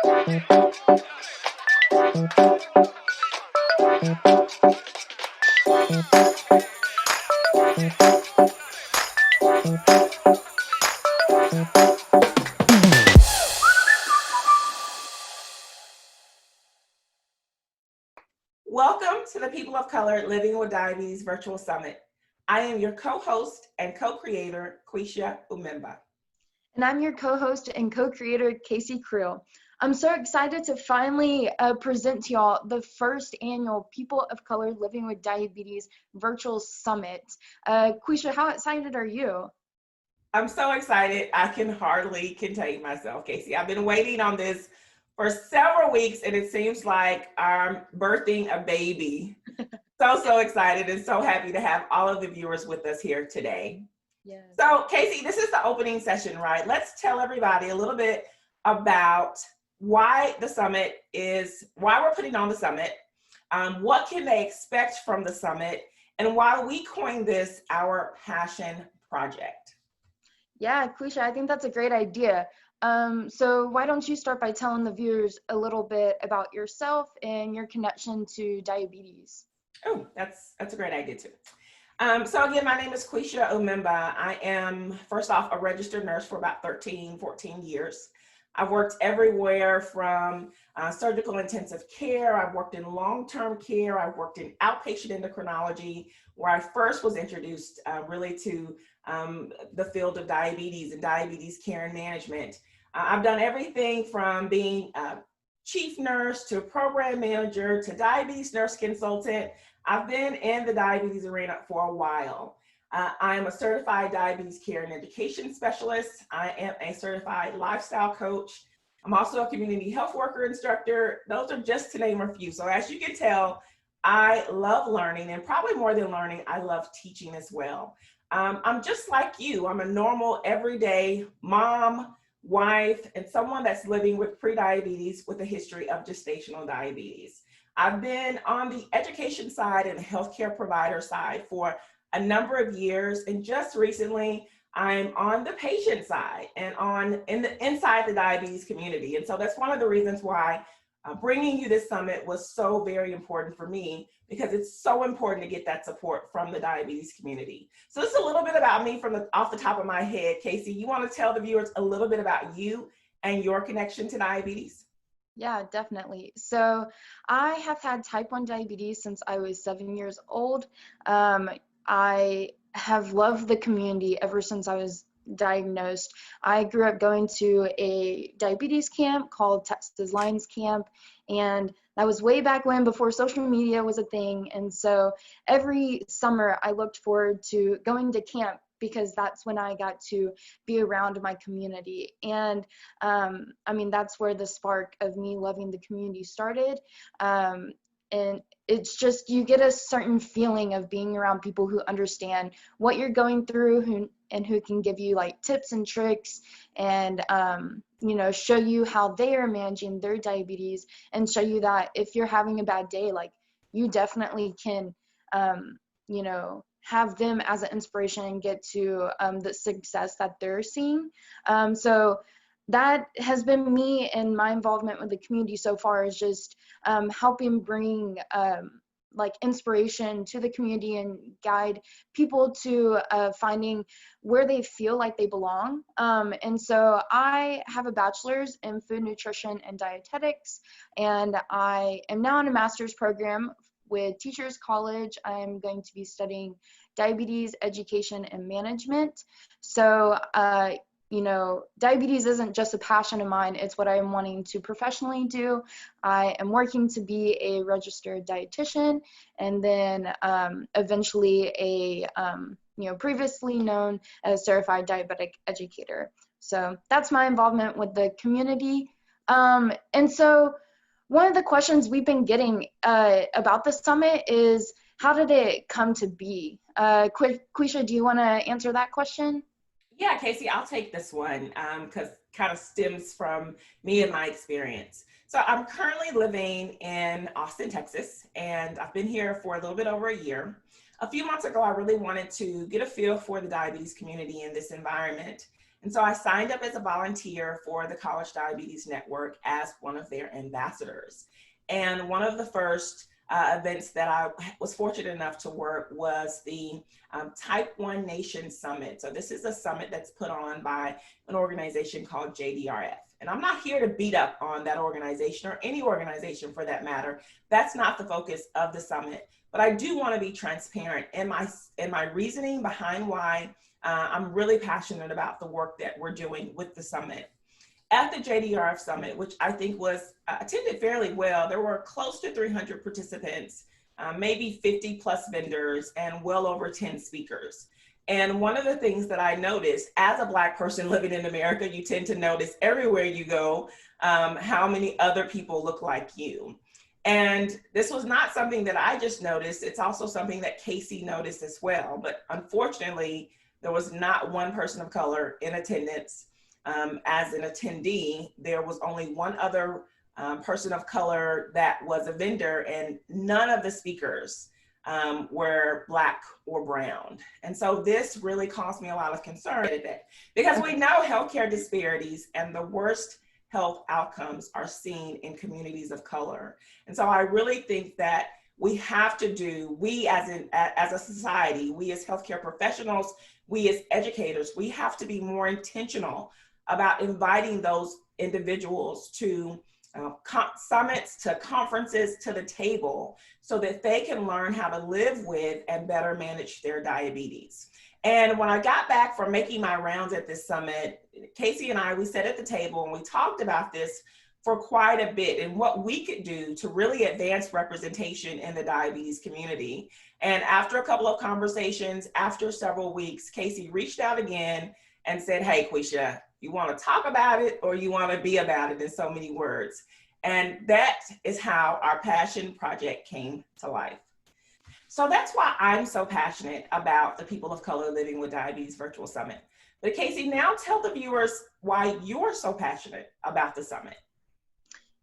Welcome to the People of Color Living with Diabetes Virtual Summit. I am your co-host and co-creator, Quisha Umemba. And I'm your co-host and co-creator, Kacey Creel. I'm so excited to finally present to y'all the first annual People of Color Living with Diabetes Virtual Summit. Quisha, how excited are you? I'm so excited. I can hardly contain myself, Kacey. I've been waiting on this for several weeks, and it seems like I'm birthing a baby. So excited and so happy to have all of the viewers with us here today. Yes. So, Kacey, this is the opening session, right? Let's tell everybody a little bit about why the summit is, why we're putting on the summit, what can they expect from the summit, and why we coined this our passion project. Yeah, Quisha, I think that's a great idea. So why don't you start by telling the viewers a little bit about yourself and your connection to diabetes? Oh, that's a great idea too. So again, my name is Quisha Umemba. I am, first off, a registered nurse for about 13, 14 years. I've worked everywhere from surgical intensive care. I've worked in long-term care. I've worked in outpatient endocrinology, where I first was introduced really to the field of diabetes and diabetes care and management. I've done everything from being a chief nurse to program manager to diabetes nurse consultant. I've been in the diabetes arena for a while. I am a certified diabetes care and education specialist. I am a certified lifestyle coach. I'm also a community health worker instructor. Those are just to name a few. So as you can tell, I love learning, and probably more than learning, I love teaching as well. I'm just like you. I'm a normal, everyday mom, wife, and someone that's living with prediabetes with a history of gestational diabetes. I've been on the education side and the healthcare provider side for a number of years, and just recently I'm on the patient side and inside the diabetes community. And so that's one of the reasons why bringing you this summit was so very important for me, because it's so important to get that support from the diabetes community. So this is a little bit about me from off the top of my head. Kacey, you want to tell the viewers a little bit about you and your connection to diabetes? Yeah, definitely. So I have had type 1 diabetes since I was 7 years old. I have loved the community ever since I was diagnosed. I grew up going to a diabetes camp called Texas Lions Camp, and that was way back when, before social media was a thing. And so every summer I looked forward to going to camp, because that's when I got to be around my community. And I mean, that's where the spark of me loving the community started. And it's just, you get a certain feeling of being around people who understand what you're going through, who can give you like tips and tricks, and you know, show you how they are managing their diabetes, and show you that if you're having a bad day, like, you definitely can you know, have them as an inspiration and get to the success that they're seeing. So that has been me, and my involvement with the community so far is just helping bring like inspiration to the community and guide people to finding where they feel like they belong. And so I have a bachelor's in food nutrition and dietetics, and I am now in a master's program with Teachers College. I'm going to be studying diabetes education and management. So you know, diabetes isn't just a passion of mine, it's what I'm wanting to professionally do. I am working to be a registered dietitian, and then eventually a you know, previously known as certified diabetic educator. So that's my involvement with the community. And so one of the questions we've been getting about the summit is, how did it come to be? Quisha, do you want to answer that question? Yeah, Kacey, I'll take this one because kind of stems from me and my experience. So I'm currently living in Austin, Texas, and I've been here for a little bit over a year. A few months ago, I really wanted to get a feel for the diabetes community in this environment. And so I signed up as a volunteer for the College Diabetes Network as one of their ambassadors. And one of the first events that I was fortunate enough to work was the Type 1 Nation Summit. So this is a summit that's put on by an organization called JDRF. And I'm not here to beat up on that organization or any organization for that matter. That's not the focus of the summit. But I do want to be transparent in my reasoning behind why I'm really passionate about the work that we're doing with the summit. At the JDRF Summit, which I think was attended fairly well, there were close to 300 participants, maybe 50 plus vendors, and well over 10 speakers. And one of the things that I noticed as a Black person living in America, you tend to notice everywhere you go how many other people look like you. And this was not something that I just noticed, it's also something that Kacey noticed as well. But unfortunately, there was not one person of color in attendance. As an attendee, there was only one other person of color that was a vendor, and none of the speakers were Black or brown. And so this really caused me a lot of concern because we know healthcare disparities and the worst health outcomes are seen in communities of color. And so I really think that we have to do, we as a society, we as healthcare professionals, we as educators, we have to be more intentional about inviting those individuals to summits, to conferences, to the table, so that they can learn how to live with and better manage their diabetes. And when I got back from making my rounds at this summit, Kacey and I, we sat at the table and we talked about this for quite a bit and what we could do to really advance representation in the diabetes community. And after a couple of conversations, after several weeks, Kacey reached out again and said, hey, Quisha, you want to talk about it or you want to be about it in so many words? And that is how our passion project came to life. So that's why I'm so passionate about the People of Color Living with Diabetes Virtual Summit. But Kacey, now tell the viewers why you're so passionate about the summit.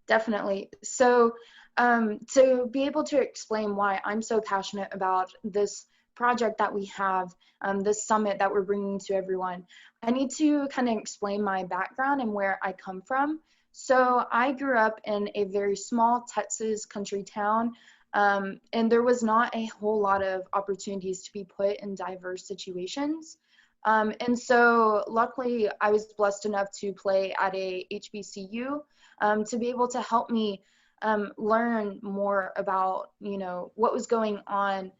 Definitely. So to be able to explain why I'm so passionate about this project that we have, this summit that we're bringing to everyone, I need to kind of explain my background and where I come from. So I grew up in a very small Texas country town, and there was not a whole lot of opportunities to be put in diverse situations. And so luckily I was blessed enough to play at a HBCU to be able to help me learn more about, what was going on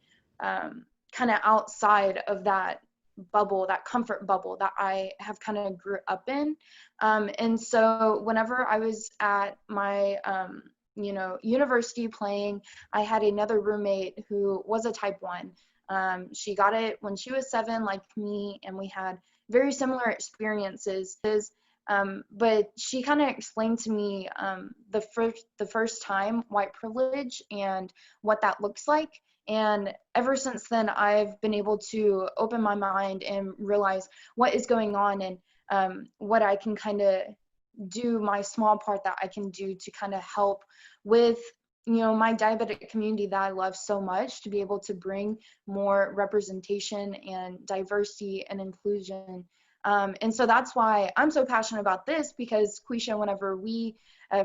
kind of outside of that bubble, that comfort bubble that I have kind of grew up in. And so whenever I was at my, university playing, I had another roommate who was a type 1. She got it when she was 7, like me, and we had very similar experiences. But she kind of explained to me the first time white privilege and what that looks like. And ever since then, I've been able to open my mind and realize what is going on and what I can kind of do, my small part that I can do to kind of help with my diabetic community that I love so much, to be able to bring more representation and diversity and inclusion. And so that's why I'm so passionate about this, because Quisha, whenever we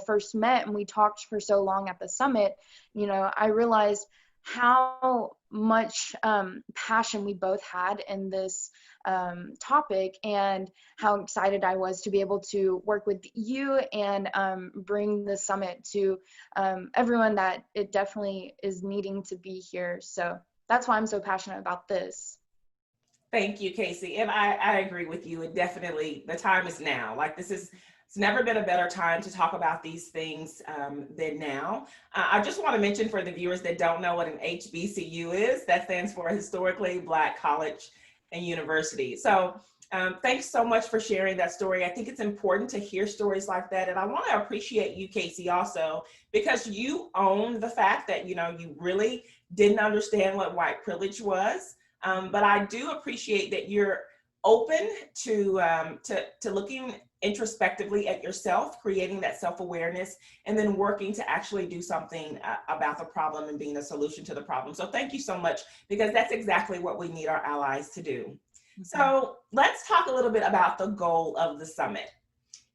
first met and we talked for so long at the summit, I realized how much passion we both had in this topic, and how excited I was to be able to work with you and bring the summit to everyone that it definitely is needing to be here. So that's why I'm so passionate about this. Thank you, Kacey. And I agree with you. And definitely the time is now. Like it's never been a better time to talk about these things than now. I just want to mention for the viewers that don't know what an HBCU is, that stands for Historically Black College and University. So thanks so much for sharing that story. I think it's important to hear stories like that. And I want to appreciate you, Kacey, also, because you own the fact that, you really didn't understand what white privilege was. But I do appreciate that you're open to looking introspectively at yourself, creating that self-awareness, and then working to actually do something about the problem and being a solution to the problem. So thank you so much, because that's exactly what we need our allies to do. So let's talk a little bit about the goal of the summit.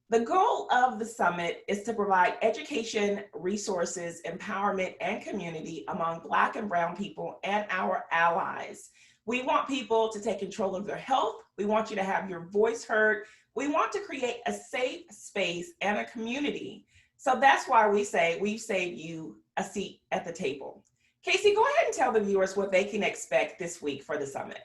The goal of the summit is to provide education, resources, empowerment, and community among Black and Brown people and our allies. We want people to take control of their health. We want you to have your voice heard. We want to create a safe space and a community. So that's why we say we've saved you a seat at the table. Kacey, go ahead and tell the viewers what they can expect this week for the summit.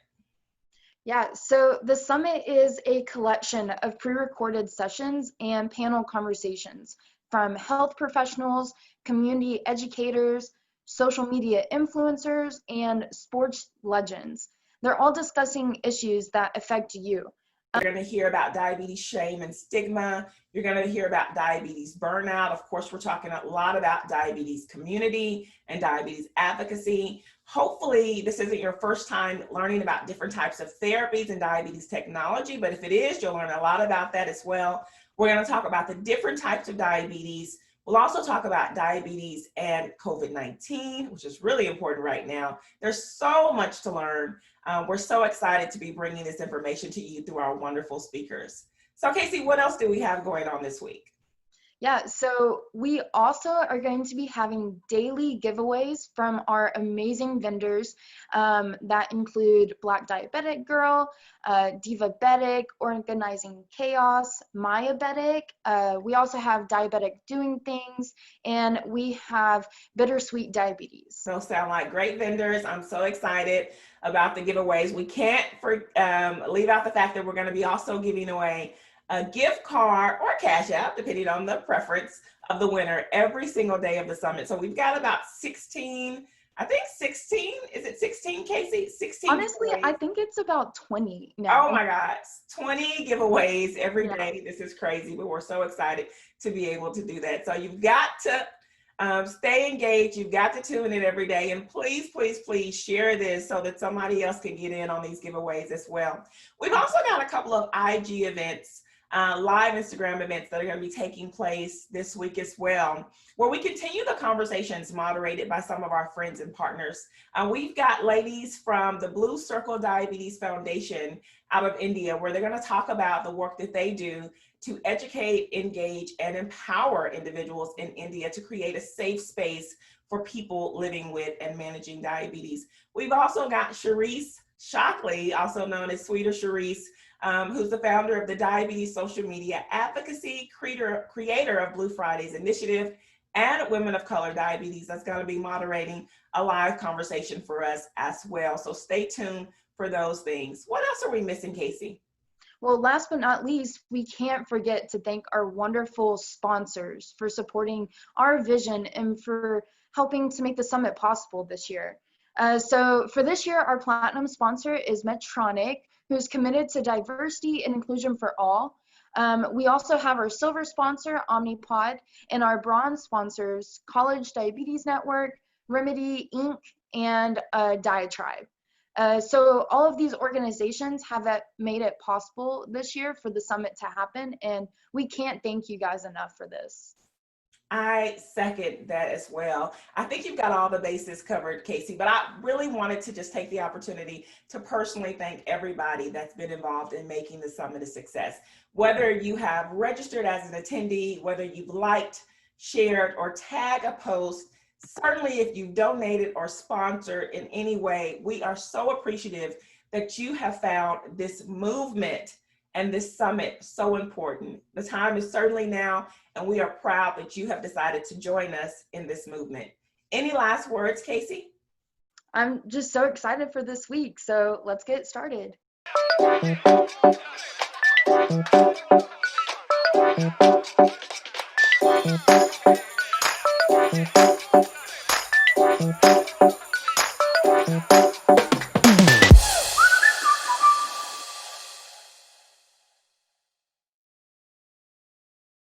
Yeah, so the summit is a collection of pre-recorded sessions and panel conversations from health professionals, community educators, social media influencers, and sports legends. They're all discussing issues that affect you. You're going to hear about diabetes shame and stigma. You're going to hear about diabetes burnout. Of course, we're talking a lot about diabetes community and diabetes advocacy. Hopefully, this isn't your first time learning about different types of therapies and diabetes technology, but if it is, you'll learn a lot about that as well. We're going to talk about the different types of diabetes. We'll also talk about diabetes and COVID-19, which is really important right now. There's so much to learn. We're so excited to be bringing this information to you through our wonderful speakers. So Kacey, what else do we have going on this week? Yeah, so we also are going to be having daily giveaways from our amazing vendors that include Black Diabetic Girl, Divabetic, Organizing Chaos, Mayabetic. We also have Diabetic Doing Things, and we have Bittersweet Diabetes. Those sound like great vendors. I'm so excited about the giveaways. We can't leave out the fact that we're going to be also giving away a gift card or cash app, depending on the preference of the winner, every single day of the summit. So we've got about 16, I think 16, is it 16, Kacey? 16. Honestly, giveaways. I think it's about 20 now. Oh my gosh, 20 giveaways every day. This is crazy, but we're so excited to be able to do that. So you've got to stay engaged. You've got to tune in every day, and please, please, please share this so that somebody else can get in on these giveaways as well. We've also got a couple of IG events, live Instagram events that are going to be taking place this week as well, where we continue the conversations moderated by some of our friends and partners. We've got ladies from the Blue Circle Diabetes Foundation out of India, where they're going to talk about the work that they do to educate, engage, and empower individuals in India to create a safe space for people living with and managing diabetes. We've also got Sharice Shockley, also known as Sweeter Sharice, who's the founder of the Diabetes Social Media Advocacy, creator of Blue Fridays Initiative, and Women of Color Diabetes. That's going to be moderating a live conversation for us as well. So stay tuned for those things. What else are we missing, Kacey? Well, last but not least, we can't forget to thank our wonderful sponsors for supporting our vision and for helping to make the summit possible this year. So for this year, our platinum sponsor is Medtronic, who's committed to diversity and inclusion for all. We also have our silver sponsor, Omnipod, and our bronze sponsors, College Diabetes Network, Remedy Inc., and Diatribe. So all of these organizations have made it possible this year for the summit to happen, and we can't thank you guys enough for this. I second that as well. I think you've got all the bases covered, Kacey, but I really wanted to just take the opportunity to personally thank everybody that's been involved in making the summit a success. Whether you have registered as an attendee, whether you've liked, shared, or tagged a post, certainly if you've donated or sponsored in any way, we are so appreciative that you have found this movement and this summit so important. The time is certainly now, and we are proud that you have decided to join us in this movement. Any last words, Kacey? I'm just so excited for this week, so let's get started.